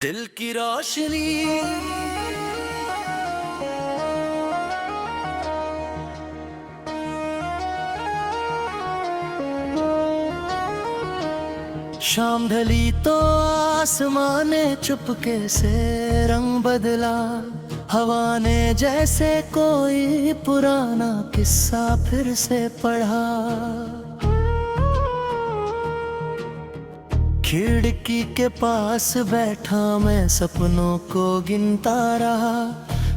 दिल की रोशनी शाम ढली तो आसमां ने चुपके से रंग बदला। हवा ने जैसे कोई पुराना किस्सा फिर से पढ़ा। खिड़की के पास बैठा मैं सपनों को गिनता रहा।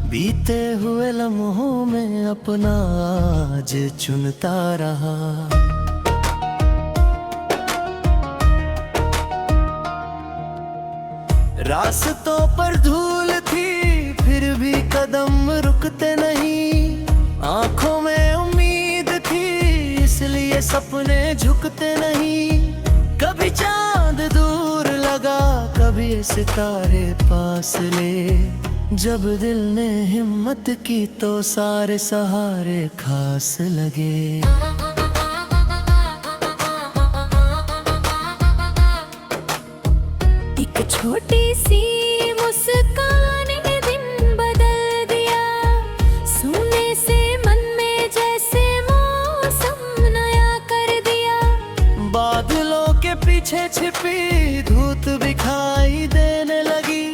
बीते हुए लम्हों में अपना आज चुनता रहा। रास्तों पर धूल थी फिर भी कदम रुकते नहीं। आंखों में उम्मीद थी इसलिए सपने झुकते नहीं। कभी चांद दूर लगा कभी सितारे पास ले। जब दिल ने हिम्मत की तो सारे सहारे खास लगे। एक छोटी सी मुस्कान ने दिन बदल दिया। सोने से मन में जैसे मौसम नया कर दिया। बादलों के पीछे छिपी धूप दिखाई देने लगी।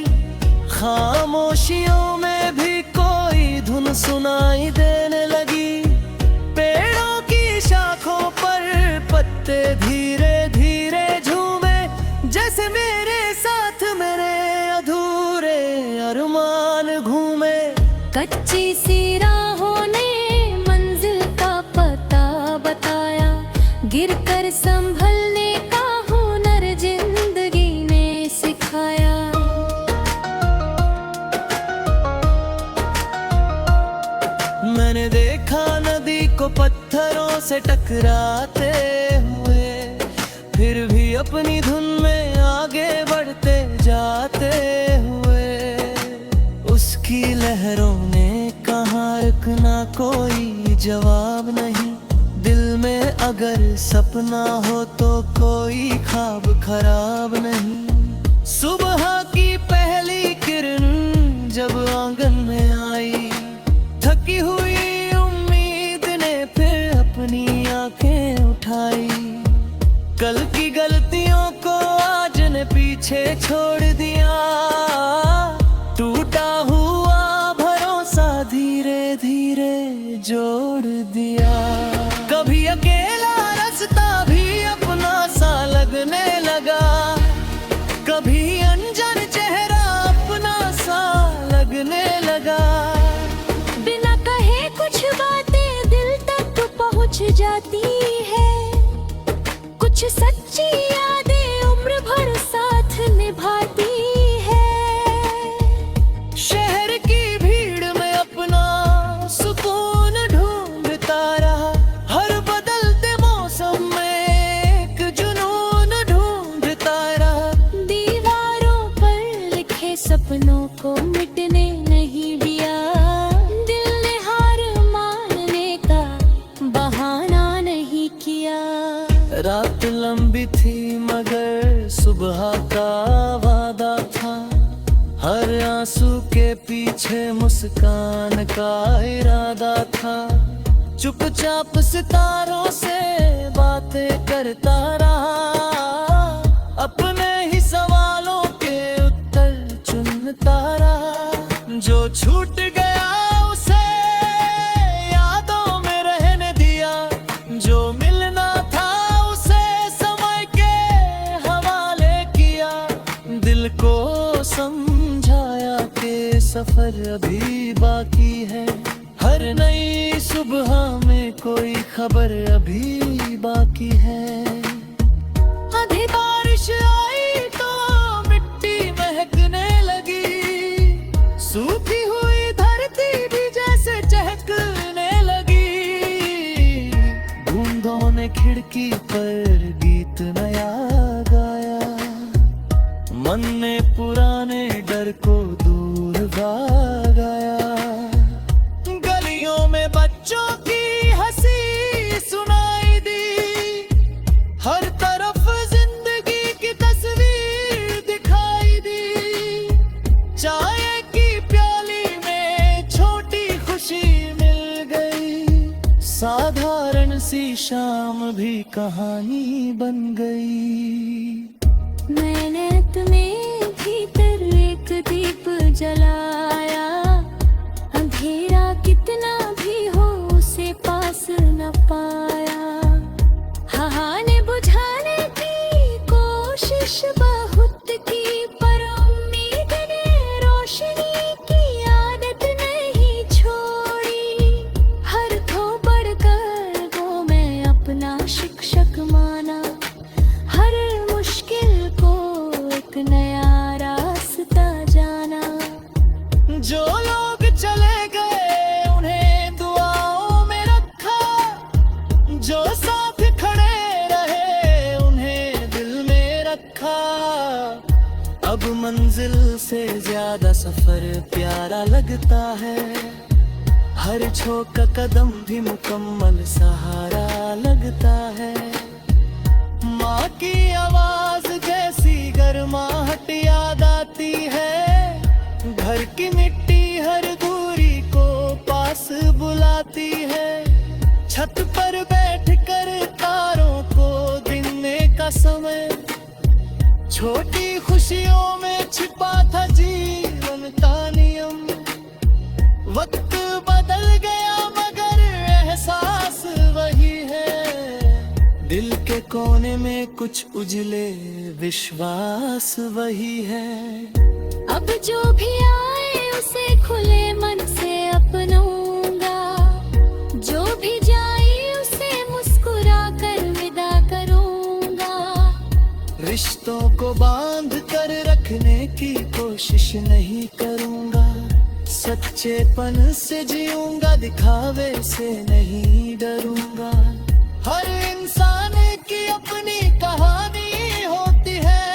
खामोशियों में भी कोई धुन सुनाई देने लगी। पेड़ों की शाखों पर पत्ते धीरे धीरे झूमे। जैसे मेरे साथ मेरे अधूरे अरमान घूमे। कच्ची सी राहों ने मंजिल का पता बताया। गिरकर संभलने का हुनर जिंदगी ने सिखाया। मैंने देखा नदी को पत्थरों से टकराते हुए। फिर भी अपनी धुन में आगे बढ़ते जाते हुए। उसकी लहरों ने कहा रुकना कोई जवाब नहीं। दिल में अगर सपना हो तो कोई ख्वाब खराब नहीं। सुबह की पहली किरण जब आंगन में आई। थकी हुई उम्मीद ने फिर अपनी आंखें उठाई। कल की गलतियों को आज ने पीछे छोड़ दिया। टूटा हुआ भरोसा धीरे धीरे जोड़ दिया। कभी अकेला रास्ता भी अपना सा लगने लगा। कभी अनजान चेहरा अपना सा लगने लगा। बिना कहे कुछ बातें दिल तक पहुंच जाती है। कुछ सच्ची यादें उम्र भर साथ निभाती है। शहर की भीड़ में अपना सुकून ढूंढता रहा। हर बदलते मौसम में एक जुनून ढूंढता रहा। दीवारों पर लिखे सपनों को मिटने नहीं दिया। दिल ने हार मानने का बहाना नहीं किया। रात लंबी थी मगर सुबह का वादा था। हर आंसू के पीछे मुस्कान का इरादा था। चुपचाप सितारों से बातें करता रहा। अपने ही सवालों के उत्तर चुनता रहा। जो छूट गया उसे यादों में रहने दिया। जो मिलना था उसे समय के हवाले किया। दिल को समझाया कि सफर अभी बाकी है। हर नई सुबह में कोई खबर अभी बाकी है। आधी बारिश आई तो मिट्टी महकने लगी। सूखी हुई धरती भी जैसे चहकने लगी। बूंदों ने खिड़की पर गीत नया गाया। मन ने पुराने डर को दूर भगाया। गलियों में बच्चों की हंसी सुनाई दी। हर तरफ जिंदगी की तस्वीर दिखाई दी। सी शाम भी कहानी बन गई। मैंने तुम्हें भीतर एक दीप जलाया, अंधेरा कितना भी हो उसे पास न पाया। हाँ ने बुझाने की कोशिश बहुत की, पर उम्मीद ने रोशनी की आदत नहीं छोड़ी। हर थोपड़ कर वो मैं अपना शिक्षक माना, हर मुश्किल को एक नया रास्ता जाना। जो लोग चले गए उन्हें दुआओं में रखा, जो साथ खड़े रहे उन्हें दिल में रखा। अब मंजिल से ज्यादा सफर प्यारा लगता है, हर छोका कदम भी मुकम्मल सहारा लगता है। माँ की आवाज जैसी गर्माहट याद आती है, घर की मिट्टी हर दूरी को पास बुलाती है। छत पर बैठकर तारों को गिनने का समय, छोटी खुशियों में छिपा था जीवन का नियम। वक्त बदल गया मगर एहसास वही है, दिल के कोने में कुछ उजले विश्वास वही है। अब जो भी आए उसे खुले मन से अपनाऊंगा, जो भी जाए उसे मुस्कुरा कर विदा करूंगा। रिश्तों को बांध कर रखने की कोशिश नहीं करूंगा, सच्चेपन से जीऊंगा, दिखावे से नहीं डरूंगा। हर इंसान की अपनी कहानी होती है,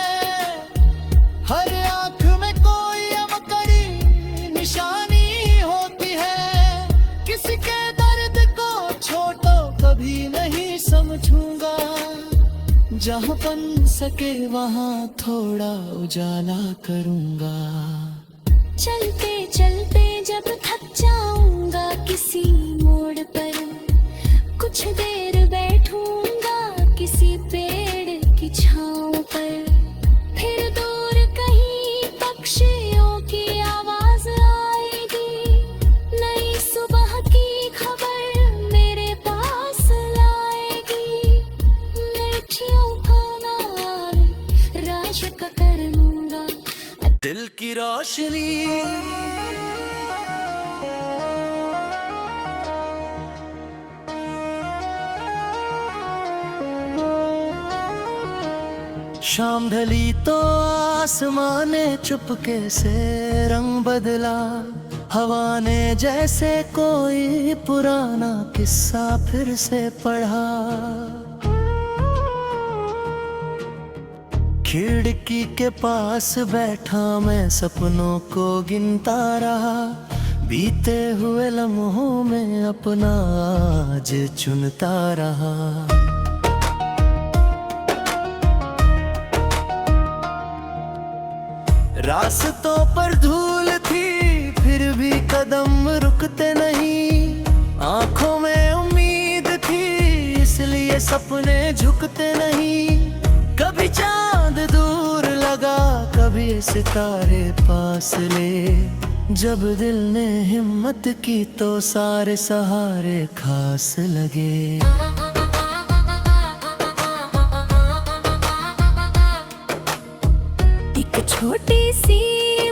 हर आंख में कोई अमकड़ी निशानी होती है। किसी के दर्द को छोटो कभी नहीं समझूंगा, जहाँ बन सके वहाँ थोड़ा उजाला करूंगा। चलते चलते जब थक जाऊंगा किसी मोड़ पर, कुछ देर बैठूंगा किसी पेड़ की छांव पर। फिर दूर कहीं पक्षियों की आवाज आएगी, नई सुबह की खबर मेरे पास लाएगी। मिठियों का नाम राज का कर लूंगा, दिल की रोशनी शाम ढली तो आसमां ने चुपके से रंग बदला, हवा ने जैसे कोई पुराना किस्सा फिर से पढ़ा। खिड़की के पास बैठा मैं सपनों को गिनता रहा, बीते हुए लम्हों में अपना आज चुनता रहा। रास्तों पर धूल थी फिर भी कदम रुकते नहीं, आंखों में उम्मीद थी इसलिए सपने झुकते नहीं। कभी चांद दूर लगा कभी सितारे पास ले, जब दिल ने हिम्मत की तो सारे सहारे खास लगे। एक छोटी सी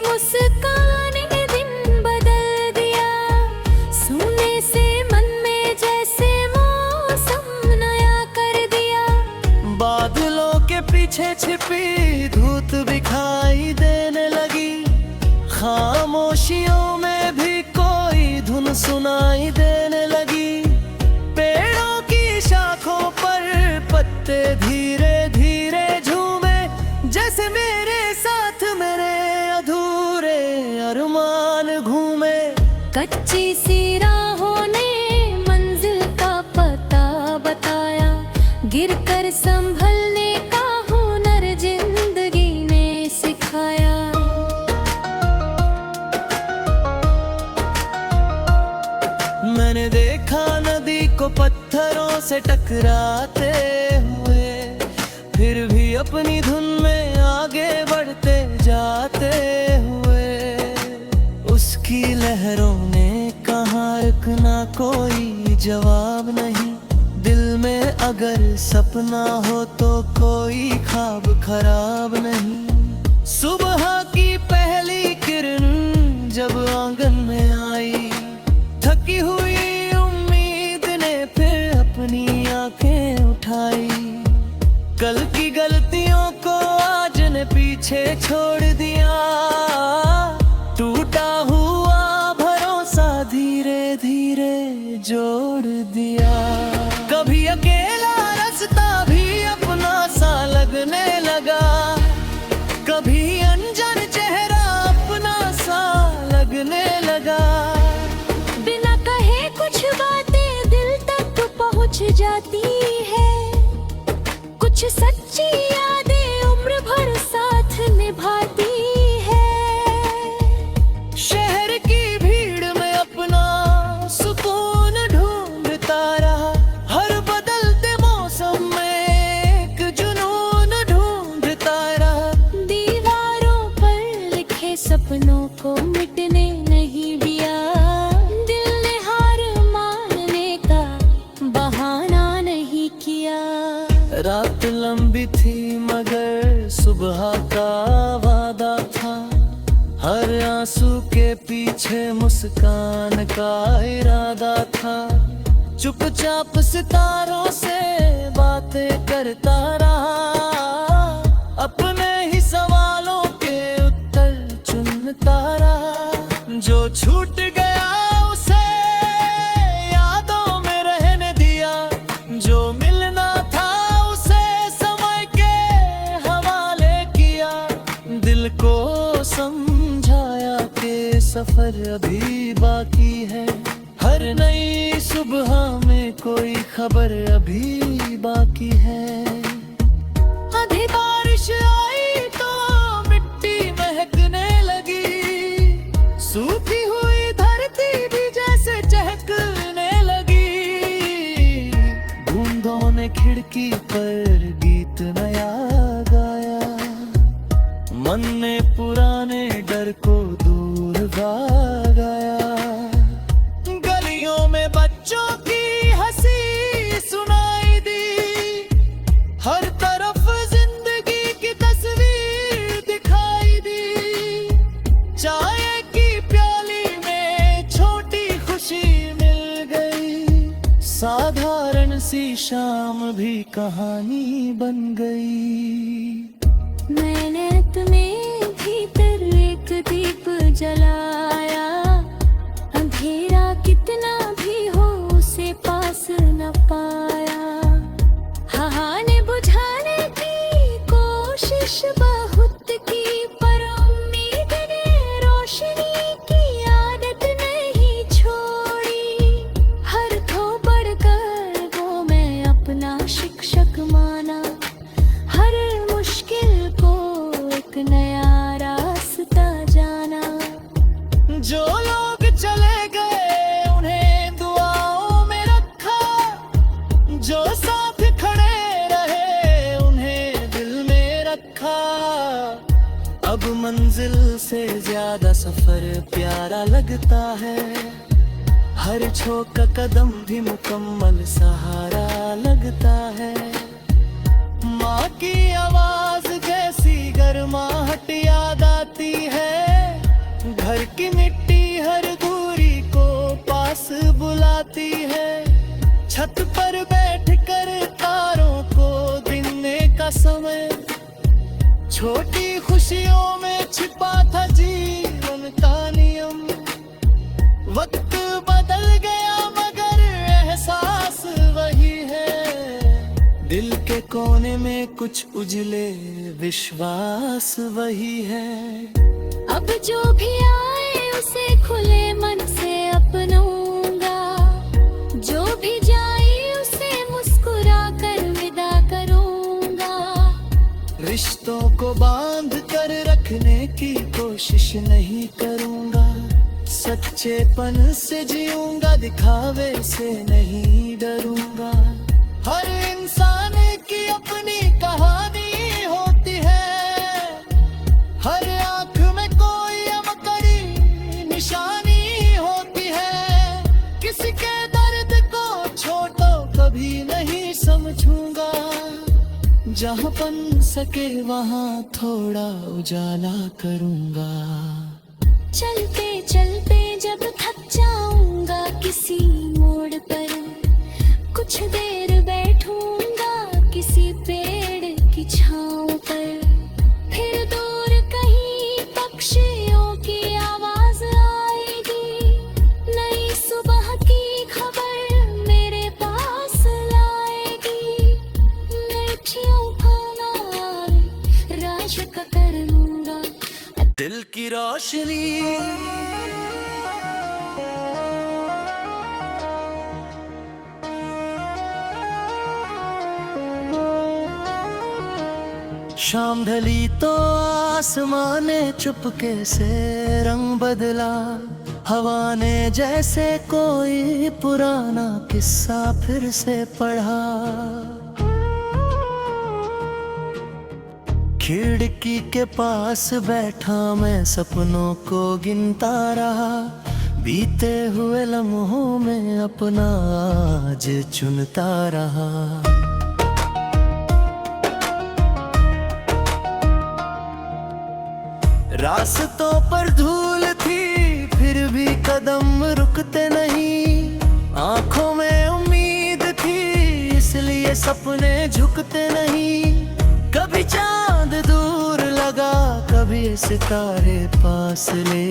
मुस्कान ने दिन बदल दिया, सोने से मन में जैसे मौसम नया कर दिया। बादलों के पीछे छिपी धूप दिखाई देने लगी, खामोशियों में भी कोई धुन सुनाई देने लगी। पेड़ों की शाखों पर पत्ते धीरे धीरे झूमे, जैसे मेरे साथ मेरे अधूरे अरमान घूमे। कच्ची सी राहों ने मंजिल का पता बताया, गिरकर संभलने का हुनर जिंदगी ने सिखाया। मैंने देखा नदी को पत्थर पत्थरों से टकराते हुए फिर भी अपनी धुन में आगे बढ़ते जाते हुए, उसकी लहरों ने कहा रुकना कोई जवाब नहीं, दिल में अगर सपना हो तो कोई ख्वाब खराब नहीं। सुबह की पहली किरण जब आंगन में आई, थकी हुई उम्मीद ने फिर अपनी आंखें उठाई। कल की गलतियों को आज ने पीछे छोड़ दिया, टूटा हुआ भरोसा धीरे धीरे जोड़ दिया। कभी अकेला रास्ता भी अपना सा लगने लगा, कभी अनजान चेहरा अपना सा लगने लगा। बिना कहे कुछ बातें दिल तक पहुंच जाती है, कुछ सच्ची यादें उम्र भर साथ निभाती है। शहर की भीड़ में अपना सुकून ढूंढता रहा, हर बदलते मौसम में एक जुनून ढूंढता रहा। दीवारों पर लिखे सपनों को मिटने नहीं दिया, दिल ने हार मानने का बहाना नहीं किया। रात लंबी थी मगर सुबह का वादा था, हर आंसू के पीछे मुस्कान का इरादा था। चुपचाप सितारों से बातें करता रहा, अपने ही सवालों के उत्तर चुनता रहा। जो छूट गया उसे यादों में रहने दिया, जो मिलना था उसे समय के हवाले किया। दिल को समझाया कि सफर अभी बाकी है, हर नई सुबह में कोई खबर अभी बाकी है। आधी बारिश आई तो मिट्टी महकने लगी, सूखी हुई धरती भी जैसे चहकने लगी। बूंदों ने खिड़की पर गीत नया गाया, मन ने पुराने डर को दूर भागाया। गलियों में बच्चों की हंसी सुनाई दी, हर तरफ जिंदगी की तस्वीर दिखाई दी। चाय की प्याली में छोटी खुशी मिल गई, साधारण सी शाम भी कहानी बन गई। मैंने तुम्हें भीतर एक दीप जलाया, अंधेरा कितना भी हो उसे पास न पाया। हाँ ने बुझाने की कोशिश बहुत की, पर उम्मीद ने रोशनी की आदत नहीं छोड़ी। हर थोपड़ कर वो मैं अपना शिक्षक माना, हर मुश्किल को एक नया रास्ता जाना। जो लोग चले गए उन्हें दुआओं में रखा, जो साथ खड़े रहे उन्हें दिल में रखा। अब मंजिल से ज्यादा सफर प्यारा लगता है, हर छोका कदम भी मुकम्मल सहारा लगता है। माँ की आवाज जैसी गर्माहट याद आती है, घर की मिट्टी हर दूरी को पास बुलाती है। छत पर बैठकर तारों को गिनने का समय, छोटी खुशियों में छिपा था जीवन का नियम। वक्त बदल गया मगर एहसास वही है, दिल के कोने में कुछ उजले विश्वास वही है। अब जो भी आए उसे खुले मन से अपनाऊंगा, जो भी जाए उसे मुस्कुरा कर विदा करूंगा। रिश्तों को बांध कर रखने की कोशिश नहीं करूंगा, सच्चेपन से जीऊंगा, दिखावे से नहीं डरूंगा। हर इंसान की अपनी कहानी होती है, हर आंख में कोई अमकड़ी निशानी होती है। किसी के दर्द को छोड़ो कभी नहीं समझूंगा, जहाँ बन सके वहाँ थोड़ा उजाला करूंगा। चलते चलते जब थक जाऊंगा किसी मोड़ पर, कुछ देर बैठूंगा किसी पेड़ की छांव पर। फिर दूर कहीं पक्षियों की आवाज आएगी, नई सुबह की खबर मेरे पास लाएगी। लड़कियों का नाम राज का करूंगा, दिल की रोशनी शाम ढली तो आसमान ने चुपके से रंग बदला। हवा ने जैसे कोई पुराना किस्सा फिर से पढ़ा। खिड़की के पास बैठा मैं सपनों को गिनता रहा, बीते हुए लम्हों में अपना आज चुनता रहा। रास्तों पर धूल थी फिर भी कदम रुकते नहीं, आंखों में उम्मीद थी इसलिए सपने झुकते नहीं। कभी चांद दूर लगा कभी सितारे पास ले,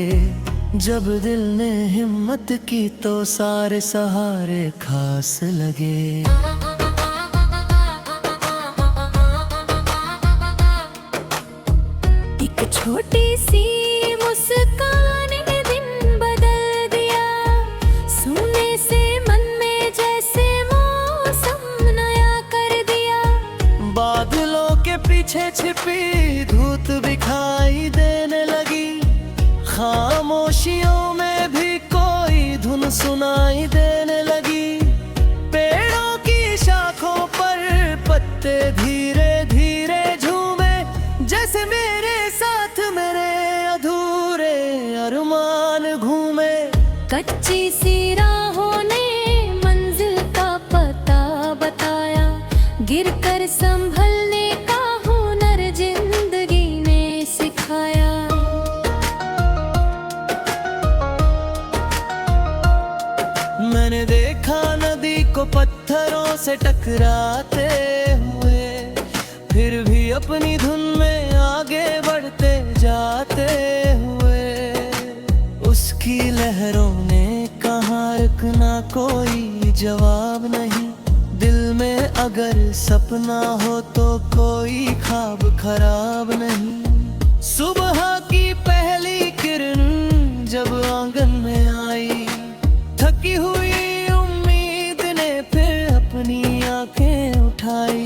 जब दिल ने हिम्मत की तो सारे सहारे खास लगे। एक छोटी सी मुस्कान ने दिन बदल दिया, सोने से मन में जैसे मौसम नया कर दिया। बादलों के पीछे छिपी धूप दिखाई देने लगी, खामोशियों में भी कोई धुन सुनाई देने लगी। पेड़ों की शाखों पर पत्ते धीरे धीरे झूमे, जैसे मेरे साथ मेरे अधूरे अरमान घूमे। कच्ची सी राहों ने मंजिल का पता बताया, गिरकर संभलने का हुनर जिंदगी ने सिखाया। मैंने देखा नदी को पत्थरों से टकराते हुए, फिर भी अपनी धुन में आगे बढ़ते जाते हुए। उसकी लहरों ने कहा रुकना कोई जवाब नहीं, दिल में अगर सपना हो तो कोई ख्वाब खराब नहीं। सुबह की पहली किरण जब आंगन में आई, थकी हुई उम्मीद ने फिर अपनी आंखें उठाई।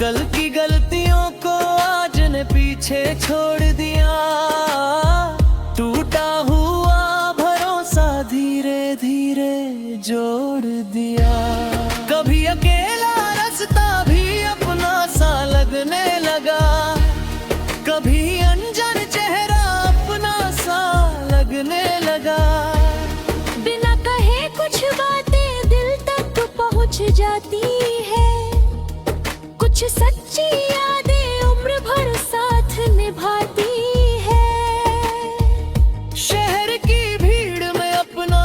कल की गलतियों को आज ने पीछे छोड़ दिया, टूटा हुआ भरोसा धीरे धीरे जोड़ दिया। कभी अकेला रास्ता भी अपना सा लगने लगा, कभी अनजान चेहरा अपना सा लगने लगा। बिना कहे कुछ बातें दिल तक पहुंच जाती है, कुछ सच्ची यादें उम्र भर साथ निभाती है। शहर की भीड़ में अपना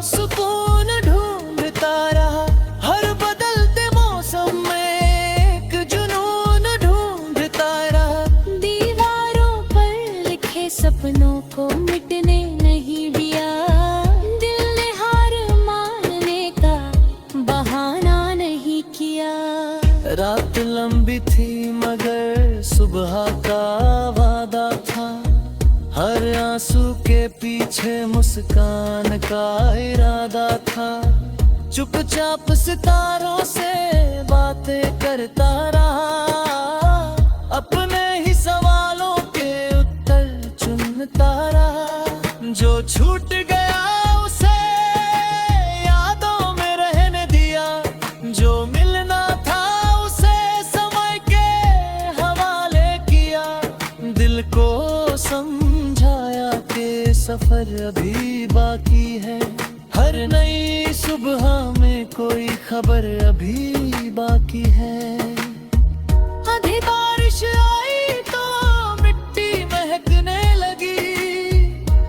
सुकून ढूंढता रहा, हर बदलते मौसम में एक जुनून ढूंढता रहा। दीवारों पर लिखे सपनों को मिटने नहीं दिया, दिल ने हार मानने का बहाना नहीं किया। रात लंबी थी मगर सुबह का वादा था, हर आंसू के पीछे मुस्कान का इरादा था। चुपचाप सितारों से बातें करता रहा, अपने ही सवालों के उत्तर चुनता रहा। जो छूट गया उसे यादों में रहने दिया, जो मिलना था उसे समय के हवाले किया। दिल को समझाया कि सफर अभी बाकी है, हर नई सुबह में कोई खबर अभी बाकी है। आधी बारिश आई तो मिट्टी महकने लगी,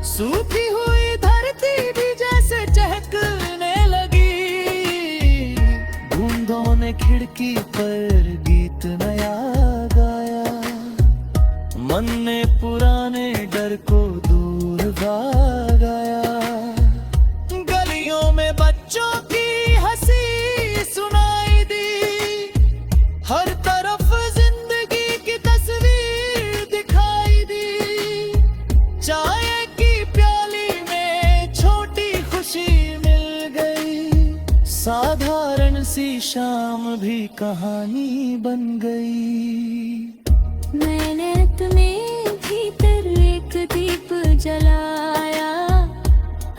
सूखी हुई धरती भी जैसे चहकने लगी। बूंदों ने खिड़की पर गीत नया गाया, मन ने पुराने डर को दूर भगाया। गलियों में बच्चों की हंसी सुनाई दी, हर तरफ जिंदगी की तस्वीर दिखाई दी। चाय की प्याली में छोटी खुशी मिल गई, साधारण सी शाम भी कहानी बन गई। मैंने तुम्हें भीतर एक दीप जलाया,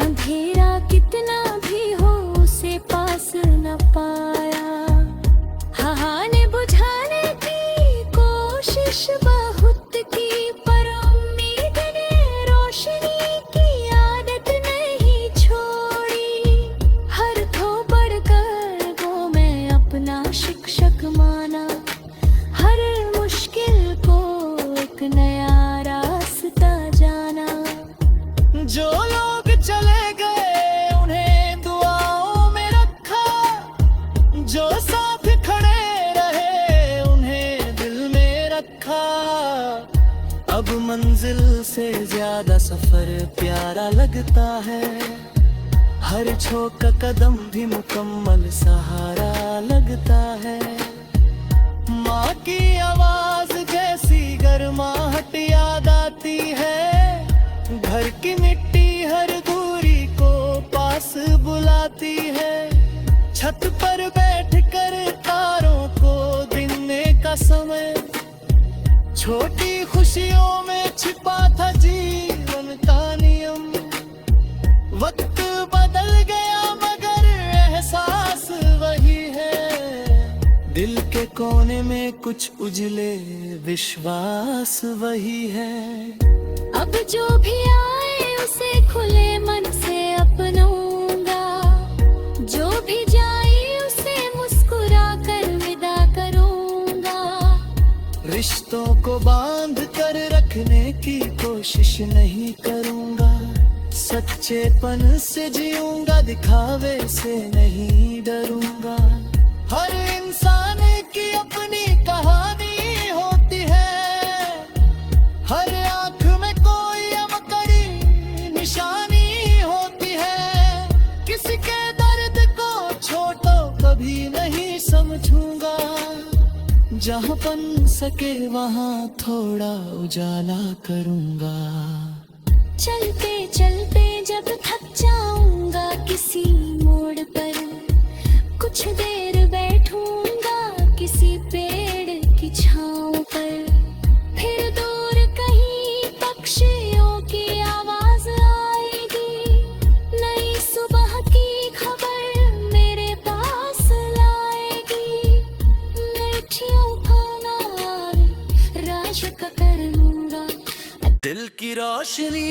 अंधेरा कितना भी हो उसे पास न पाया। हाँ ने बुझाने की कोशिश बहुत की, पर उम्मीद ने रोशनी की आदत नहीं छोड़ी। हर थोपड़ कर वो मैं अपना शिक्षक माना, हर मुश्किल को एक नया रास्ता जाना। जो लोग चले गए उन्हें दुआओं में रखा, जो साथ खड़े रहे उन्हें दिल में रखा। अब मंजिल से ज्यादा सफर प्यारा लगता है, हर छोटा कदम भी मुकम्मल सहारा लगता है। माँ की आवाज जैसी गर्माहट याद आती है, घर की मिट्टी हर दूरी को पास बुलाती है। छत पर बैठकर तारों को गिनने का समय, छोटी खुशियों में छिपा था जीवन का नियम। वक्त बदल गया मगर एहसास वही है, दिल के कोने में कुछ उजले विश्वास वही है। अब जो भी आए उसे खुले मन से अपनाऊंगा, जो भी जाए उसे मुस्कुरा कर विदा करूंगा। रिश्तों को बांध कर रखने की कोशिश नहीं करूंगा, सच्चेपन से जीऊंगा, दिखावे से नहीं डरूंगा। हर इंसान की अपनी कहानी होती है, हर आंख में कोई अमकड़ी निशानी होती है। किसी के दर्द को छोटो कभी नहीं समझूंगा, जहां बन सके वहां थोड़ा उजाला करूंगा। चलते चलते जब थक जाऊंगा किसी मोड़ पर, कुछ देर बैठूंगा किसी पेड़ की छांव पर। फिर दूर कहीं पक्षियों की आवाज आएगी, नई सुबह की खबर मेरे पास लाएगी। मिठियों खाना आए राज का करूंगा, दिल की रोशनी